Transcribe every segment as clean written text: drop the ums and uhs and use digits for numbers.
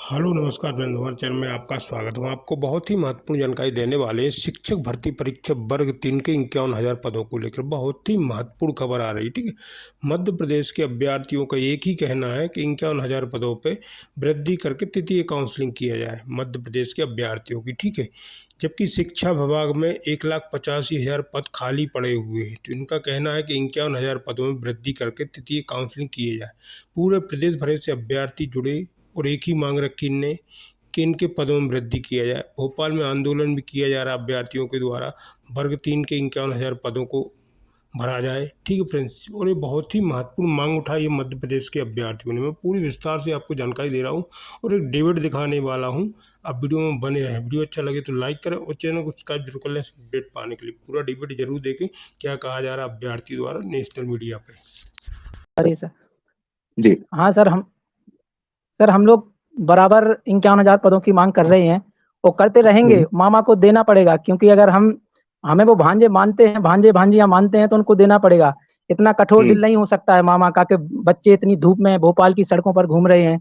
Hello नमस्कार friends, हमारे channel में आपका स्वागत है। हम आपको बहुत ही महत्वपूर्ण जानकारी देने वाले हैं। शिक्षक भर्ती परीक्षा वर्ग 3 के 51,000 पदों को लेकर बहुत ही महत्वपूर्ण खबर आ रही है। ठीक है, मध्य प्रदेश के अभ्यर्थियों का एक ही कहना है कि 51,000 पदों पे वृद्धि करके तृतीय काउंसलिंग किया जाए मध्य प्रदेश के अभ्यर्थियों की। ठीक है, जबकि शिक्षा विभाग में 1,85,000 पद खाली पड़े हुए हैं, तो इनका कहना है कि 51,000 पदों में वृद्धि करके तृतीय काउंसलिंग किए जाए। पूरे प्रदेश भर से अभ्यर्थी जुड़े और एक ही मांग रखी इनने कि इनके पदों में वृद्धि किया जाए। भोपाल में आंदोलन भी किया जा रहा है अभ्यर्थियों के द्वारा, वर्ग 3 के 51,000 पदों को भरा जाए। ठीक है फ्रेंड्स, और ये बहुत ही महत्वपूर्ण मांग उठाई है मध्य प्रदेश के अभ्यर्थियों ने। मैं पूरी विस्तार से आपको जानकारी दे रहा हूँ और एक डेविड दिखाने वाला हूँ। आप वीडियो में बने रहें। वीडियो अच्छा लगे तो लाइक करें और चैनल को सब्सक्राइब जरूर कर लें अपडेट पाने के लिए। पूरा डिबेट जरूर देखें क्या कहा जा रहा है अभ्यर्थी द्वारा नेशनल मीडिया पे। अरे सर जी हाँ सर हम लोग बराबर 51,000 पदों की मांग कर रहे हैं और करते रहेंगे। मामा को देना पड़ेगा, क्योंकि अगर हमें वो भांजे मानते हैं, भांजे भांजियां मानते हैं, तो उनको देना पड़ेगा। इतना कठोर दिल नहीं हो सकता है मामा का कि बच्चे इतनी धूप में भोपाल की सड़कों पर घूम रहे हैं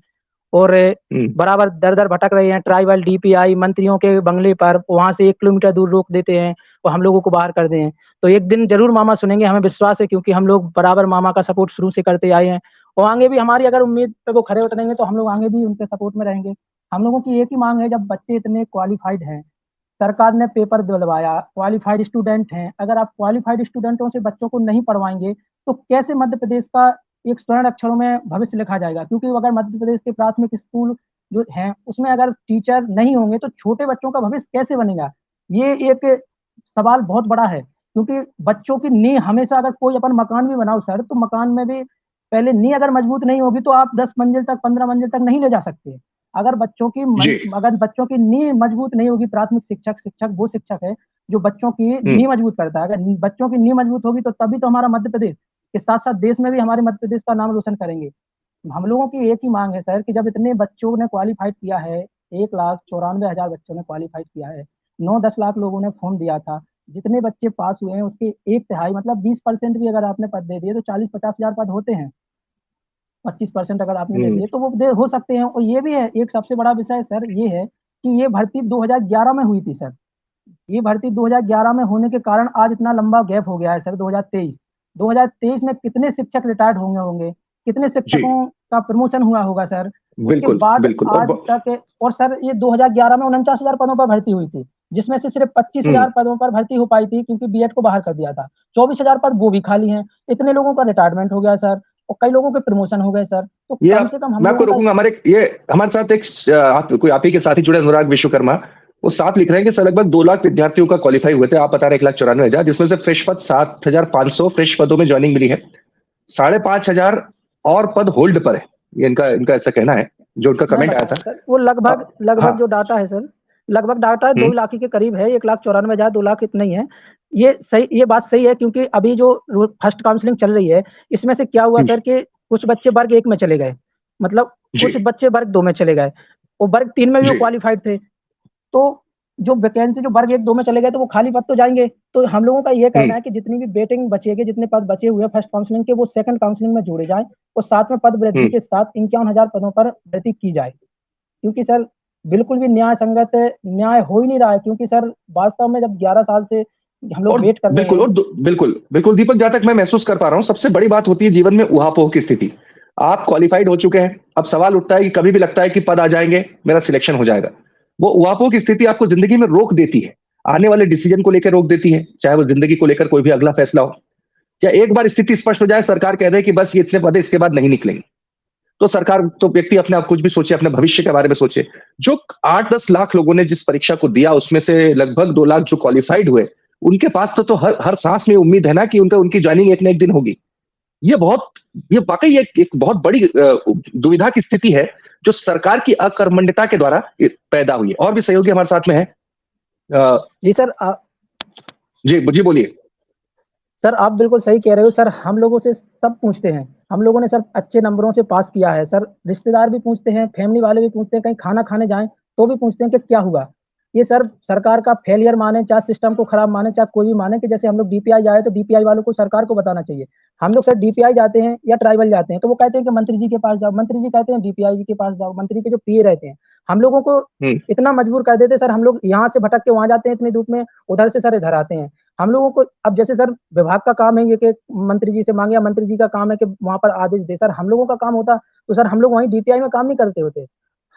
और बराबर दर दर भटक रहे हैं। ट्राइबल डीपीआई मंत्रियों के बंगले पर वहां से 1 किलोमीटर दूर रोक देते हैं और हम लोगों को बाहर कर दें। तो एक दिन जरूर मामा सुनेंगे, हमें विश्वास है, क्योंकि हम लोग बराबर मामा का सपोर्ट शुरू से करते आए हैं और आगे भी हमारी अगर उम्मीद पे वो खरे उतरेंगे तो हम लोग आगे भी उनके सपोर्ट में रहेंगे। हम लोगों की एक ही मांग है, जब बच्चे इतने क्वालिफाइड हैं, सरकार ने पेपर दिलवाया, क्वालिफाइड स्टूडेंट हैं, अगर आप क्वालिफाइड स्टूडेंटों से बच्चों को नहीं पढ़वाएंगे तो कैसे मध्य प्रदेश का एक स्वर्ण अक्षरों में भविष्य लिखा जाएगा। क्योंकि अगर मध्य प्रदेश के प्राथमिक स्कूल जो हैं उसमें अगर टीचर नहीं होंगे तो छोटे बच्चों का भविष्य कैसे बनेगा, ये एक सवाल बहुत बड़ा है। क्योंकि बच्चों की नींव हमेशा, अगर कोई अपन मकान भी बनाओ सर, तो मकान में भी पहले नींव अगर मजबूत नहीं होगी तो आप 10 मंजिल तक 15 मंजिल तक नहीं ले जा सकते। अगर बच्चों की नींव मजबूत नहीं होगी, प्राथमिक शिक्षक वो शिक्षक है जो बच्चों की नींव मजबूत करता है। अगर बच्चों की नींव मजबूत होगी तो तभी तो हमारा मध्य प्रदेश के साथ साथ देश में भी हमारे मध्य प्रदेश का नाम रोशन करेंगे। हम लोगों की एक ही मांग है सर कि जब इतने बच्चों ने क्वालिफाइड किया है, 1,94,000 बच्चों ने क्वालिफाइड किया है, 9-10 लाख लोगों ने फॉर्म दिया था, जितने बच्चे पास हुए हैं उसके एक तिहाई मतलब 20% भी अगर आपने पद दे दिए तो 40-50,000 पद होते हैं। 25% अगर आपने दे दिए तो वो दे हो सकते हैं। और ये भी है, एक सबसे बड़ा विषय सर ये है कि ये भर्ती 2011 में हुई थी सर। ये भर्ती 2011 में होने के कारण आज इतना लंबा गैप हो गया है सर। 2023 में कितने शिक्षक रिटायर्ड होंगे, कितने शिक्षकों का प्रमोशन हुआ होगा सर। उसके बाद आज तक, और सर ये 2011 में 49,000 पदों पर भर्ती हुई थी, जिसमें से सिर्फ 25,000 पदों पर भर्ती हो पाई थी क्योंकि बीएड को बाहर कर दिया था। 24,000 पद वो भी खाली हैं। इतने लोगों का रिटायरमेंट हो गया सर और कई लोगों के प्रमोशन हो गए सर। तो कम से कम मैं आपको रोकूंगा। हमारे साथ एक कोई आप ही के साथ ही जुड़े अनुराग विश्वकर्मा, वो साथ लिख रहे हैं कि सर लगभग 2 लाख विद्यार्थियों का क्वालिफाई हुए थे। आप बता रहे 1,94,000, जिसमें से फ्रेश पद 7,500 फ्रेश पदों में ज्वाइनिंग मिली है। 5,500 और पद होल्ड पर है। ये इनका ऐसा कहना है, जो उनका कमेंट आया था। वो लगभग जो डाटा है सर, लगभग डाटा 2 लाख के करीब है। 1,94,000, 2 लाख इतना ही है। ये बात सही है, क्योंकि अभी जो फर्स्ट काउंसलिंग चल रही है इसमें से क्या हुआ सर कि कुछ बच्चे वर्ग 1 में चले गए, मतलब कुछ बच्चे वर्ग 2 में चले गए और वर्ग 3 में भी वो क्वालिफाइड थे। तो जो वैकेंसी जो वर्ग 1-2 में चले गए तो वो खाली पद तो जाएंगे। तो हम लोगों का ये कहना है कि जितनी भी वेटिंग बचेगी, जितने पद बचे हुए फर्स्ट काउंसलिंग के, वो सेकंड काउंसलिंग में जोड़े जाएं और साथ में पद वृद्धि के साथ 51,000 पदों पर भर्ती की जाए। क्योंकि सर बिल्कुल भी न्याय संगत न्याय हो ही नहीं रहा है। क्योंकि सर वास्तव में जब 11 साल से हम लोग वेट कर रहे हैं। बिल्कुल दीपक, जहां तक मैं महसूस कर पा रहा हूं, सबसे बड़ी बात होती है जीवन में उहापोह की स्थिति। आप क्वालिफाइड हो चुके हैं, अब सवाल उठता है कि कभी भी लगता है कि पद आ जाएंगे, मेरा सिलेक्शन हो जाएगा। वो उहापोह की स्थिति आपको जिंदगी में रोक देती है, आने वाले डिसीजन को लेकर रोक देती है, चाहे वो जिंदगी को लेकर कोई भी अगला फैसला हो। या एक बार स्थिति स्पष्ट हो जाए, सरकार कह दे कि बस ये इतने पद इसके बाद नहीं निकलेंगे, तो सरकार तो व्यक्ति अपने आप कुछ भी सोचे, अपने भविष्य के बारे में सोचे। जो 8-10 लाख लोगों ने जिस परीक्षा को दिया, उसमें से लगभग 2 लाख जो क्वालिफाइड हुए, उनके पास तो हर सांस में उम्मीद है ना कि उनकी ज्वाइनिंग एक ना एक दिन होगी। ये वाकई एक बहुत बड़ी दुविधा की स्थिति है जो सरकार की अकर्मण्यता के द्वारा पैदा हुई है। और भी सहयोगी हमारे साथ में है। जी सर, जी बोलिए सर। आप बिल्कुल सही कह रहे हो सर। हम लोगों से सब पूछते हैं, हम लोगों ने सर अच्छे नंबरों से पास किया है सर। रिश्तेदार भी पूछते हैं, फैमिली वाले भी पूछते हैं, कहीं खाना खाने जाएं तो भी पूछते हैं कि क्या हुआ। ये सर सरकार का फेलियर माने, चाहे सिस्टम को खराब माने, चाहे कोई भी माने, कि जैसे हम लोग डीपीआई जाए तो डीपीआई वालों को सरकार को बताना चाहिए। हम लोग सर डीपीआई जाते हैं या ट्राइबल जाते हैं तो वो कहते हैं कि मंत्री जी के पास जाओ, मंत्री जी कहते हैं डीपीआई जी के पास जाओ, मंत्री के जो पीए रहते हैं हम लोगों को इतना मजबूर कर देते सर, हम लोग यहाँ से भटक के वहां जाते हैं इतनी धूप में, उधर से सर इधर आते हैं। हम लोगों को अब जैसे सर विभाग का काम है ये कि मंत्री जी से मांगे, या मंत्री जी का काम है कि वहां पर आदेश दे, सर हम लोगों का काम होता तो सर हम लोग वहीं डीपीआई में काम नहीं करते होते।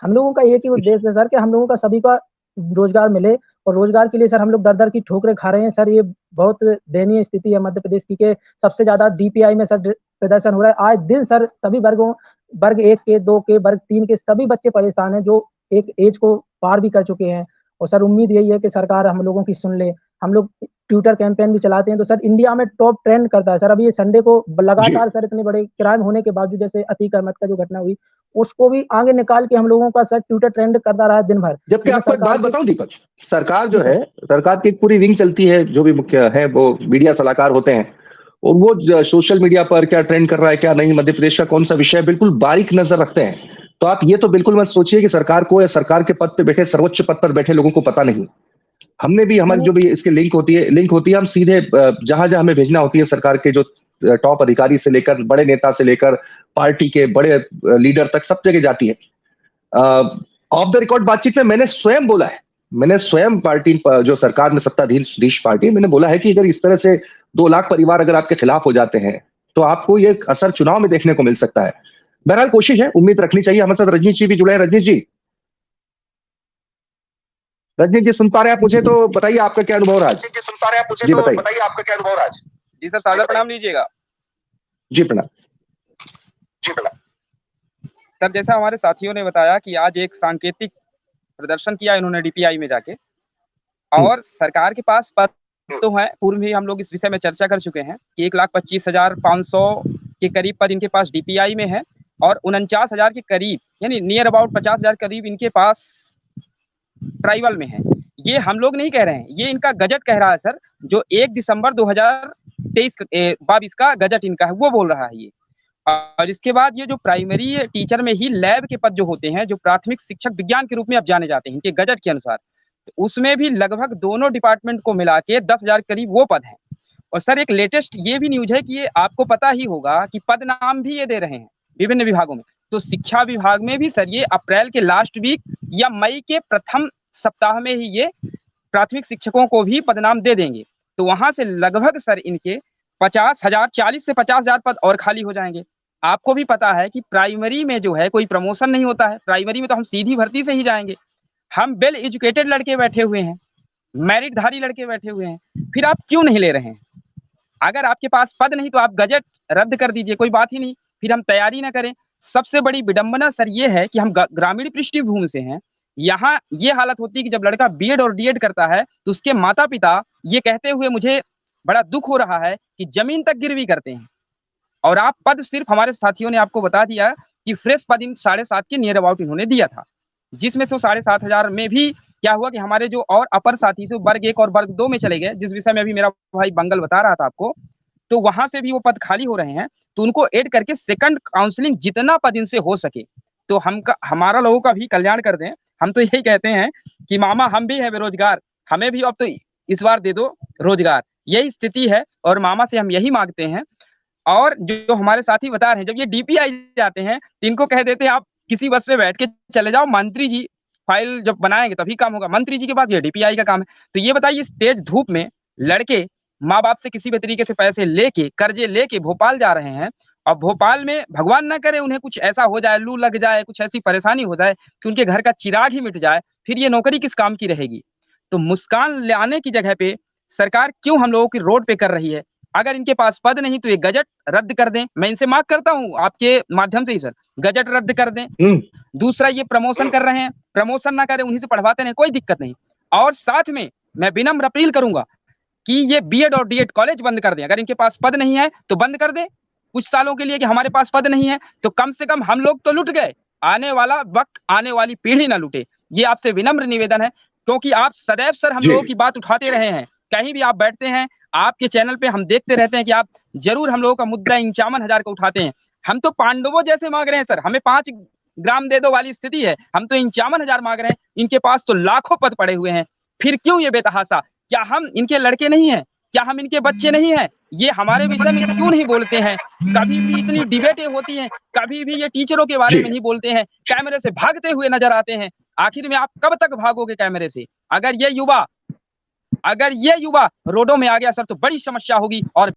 हम लोगों का एक ही उद्देश्य है सर कि हम लोगों का सभी का रोजगार मिले, और रोजगार के लिए सर हम लोग दर दर की ठोकरें खा रहे हैं सर। ये बहुत दयनीय स्थिति है मध्य प्रदेश की, के सबसे ज्यादा डीपीआई में सर प्रदर्शन हो रहा है आए दिन सर। सभी वर्गों, वर्ग 1 के, 2 के, वर्ग 3 के सभी बच्चे परेशान हैं जो एक एज को पार भी कर चुके हैं। और सर उम्मीद यही है कि सरकार हम लोगों की सुन ले। हम लोग ट्विटर कैंपेन भी चलाते हैं तो सर इंडिया में टॉप ट्रेंड करता है सर। अभी ये संडे को लगातार सर इतने बड़े क्राइम होने के बावजूद, जैसे अतीक अहमद का जो घटना हुई, उसको भी आगे निकाल के हम लोगों का सर ट्विटर ट्रेंड करता रहा दिन भर। जबकि आपको एक बात बताऊं दीपक, सरकार जो है, सरकार की एक पूरी विंग चलती है, जो भी मुख्य है वो मीडिया सलाहकार होते हैं, और वो सोशल मीडिया पर क्या ट्रेंड कर रहा है क्या नहीं, मध्य प्रदेश का कौन सा विषय, बिल्कुल बारीक नजर रखते हैं। तो आप ये तो बिल्कुल मत सोचिए कि सरकार को या सरकार के पद पे बैठे, सर्वोच्च पद पर बैठे लोगों को पता नहीं। हमने भी, हमारी जो भी इसके लिंक होती है, हम सीधे जहां जहां हमें भेजना होती है, सरकार के जो टॉप अधिकारी से लेकर बड़े नेता से लेकर पार्टी के बड़े लीडर तक सब जगह जाती है। ऑफ द रिकॉर्ड बातचीत में मैंने स्वयं बोला है, मैंने स्वयं पार्टी जो सरकार में सत्ताधीश पार्टी, मैंने बोला है कि अगर इस तरह से 2 लाख परिवार अगर आपके खिलाफ हो जाते हैं तो आपको ये असर चुनाव में देखने को मिल सकता है। बहरहाल कोशिश है, उम्मीद रखनी चाहिए। हमारे साथ रजनीश जी भी जुड़े हैं। रजनीश जी सुन पा रहे हैं आप मुझे? तो बताइए आपका क्या अनुभव रहा आज। सुन पा रहे हैं आप मुझे? तो बताइए आपका क्या अनुभव रहा आज। जी सर, सादर प्रणाम लीजिएगा। जी प्रणाम। सर जैसा हमारे साथियों ने बताया कि आज एक सांकेतिक प्रदर्शन किया इन्होंने डीपीआई में जाके, और सरकार के पास पद तो है, पूर्व भी हम लोग इस विषय में चर्चा कर चुके हैं कि 1,25,500 के करीब पद इनके पास डीपीआई में है, और 49,000 के करीब, यानी नियर अबाउट 50,000 करीब इनके पास ट्राइबल में है। ये हम लोग नहीं कह रहे हैं, ये इनका गजट कह रहा है सर, जो 1 दिसंबर 2022 का गजट इनका है वो बोल रहा है ये। और इसके बाद ये जो प्राइमरी टीचर में ही लैब के पद जो होते हैं, जो प्राथमिक शिक्षक विज्ञान के रूप में अब जाने जाते हैं इनके गजट के अनुसार, तो उसमें भी लगभग दोनों डिपार्टमेंट को मिला के 10,000 करीब वो पद हैं। और सर एक लेटेस्ट ये भी न्यूज है कि ये आपको पता ही होगा कि पद नाम भी ये दे रहे हैं विभिन्न विभागों में। तो शिक्षा विभाग में भी सर ये अप्रैल के लास्ट वीक या मई के प्रथम सप्ताह में ही ये प्राथमिक शिक्षकों को भी पदनाम दे देंगे। तो वहां से लगभग सर इनके 50,000, 40 से 50,000 पद और खाली हो जाएंगे। आपको भी पता है कि प्राइमरी में जो है कोई प्रमोशन नहीं होता है, प्राइमरी में तो हम सीधी भर्ती से ही जाएंगे। हम वेल एजुकेटेड लड़के बैठे हुए हैं, मेरिटधारी लड़के बैठे हुए हैं, फिर आप क्यों नहीं ले रहे हैं? अगर आपके पास पद नहीं तो आप गजट रद्द कर दीजिए, कोई बात ही नहीं, फिर हम तैयारी ना करें। सबसे बड़ी विडंबना सर ये है कि हम ग्रामीण पृष्ठभूमि से हैं, यहाँ ये हालत होती है कि जब लड़का बीएड और डीएड करता है तो उसके माता पिता ये कहते हुए मुझे बड़ा दुख हो रहा है कि जमीन तक गिरवी करते हैं। और आप पद सिर्फ, हमारे साथियों ने आपको बता दिया कि फ्रेश पद इन 7.5 के नियर अबाउट इन्होंने दिया था, जिसमें से 7,500 में भी क्या हुआ कि हमारे जो और अपर साथी थे वर्ग 1 और वर्ग 2 में चले गए, जिस विषय में अभी मेरा भाई बंगल बता रहा था आपको, तो वहां से भी वो पद खाली हो रहे हैं। तो उनको ऐड करके सेकंड काउंसलिंग जितना पद इनसे हो सके तो हमारा लोगों का भी कल्याण कर दें। हम तो यही कहते हैं कि मामा हम भी हैं बेरोजगार, हमें भी अब तो इस बार दे दो रोजगार, यही स्थिति है और मामा से हम यही मांगते हैं। और जो हमारे साथी बता रहे हैं, जब ये डीपीआई जाते हैं तो इनको कह देते हैं आप किसी बस में बैठ के चले जाओ, मंत्री जी फाइल जब बनाएंगे तभी काम होगा, मंत्री जी के पास ये डीपीआई का काम है। तो ये बताइए इस तेज धूप में लड़के माँ बाप से किसी भी तरीके से पैसे लेके, कर्जे लेके भोपाल जा रहे हैं, और भोपाल में भगवान ना करे उन्हें कुछ ऐसा हो जाए, लू लग जाए, कुछ ऐसी परेशानी हो जाए कि उनके घर का चिराग ही मिट जाए, फिर ये नौकरी किस काम की रहेगी? तो मुस्कान लाने की जगह पे सरकार क्यों हम लोगों की रोड पे कर रही है? अगर इनके पास पद नहीं तो ये गजट रद्द कर दें। मैं इनसे मांग करता हूं आपके माध्यम से ही सर, गजट रद्द कर दें। दूसरा, ये प्रमोशन कर रहे हैं, प्रमोशन ना करें, उन्हीं से पढ़वाते रहे, कोई दिक्कत नहीं। और साथ में मैं विनम्र अपील करूंगा कि ये बीएड और डीएड कॉलेज बंद कर दें। अगर इनके पास पद नहीं है तो बंद कर दें कुछ सालों के लिए, कि हमारे पास पद नहीं है तो कम से कम हम लोग तो लुट गए, आने वाला वक्त, आने वाली पीढ़ी ना लुटे। ये आपसे विनम्र निवेदन है, क्योंकि आप सदैव सर हम लोगों की बात उठाते रहे हैं, कहीं भी आप बैठते हैं, आपके चैनल पे हम देखते रहते हैं कि आप जरूर हम लोगों का मुद्दा 51,000 का उठाते हैं। हम तो पांडवों जैसे मांग रहे हैं सर, हमें 5 ग्राम दे दो वाली स्थिति है, हम तो 51,000 मांग रहे हैं, इनके पास तो लाखों पद पड़े हुए हैं। फिर क्यों ये बेतहाशा? क्या हम इनके लड़के नहीं हैं? क्या हम इनके बच्चे नहीं हैं? ये हमारे विषय में क्यों नहीं बोलते हैं? कभी भी इतनी डिबेटें होती हैं, कभी भी ये टीचरों के बारे में नहीं बोलते हैं, कैमरे से भागते हुए नजर आते हैं। आखिर में आप कब तक भागोगे कैमरे से? अगर ये युवा रोडों में आ गया सर तो बड़ी समस्या होगी और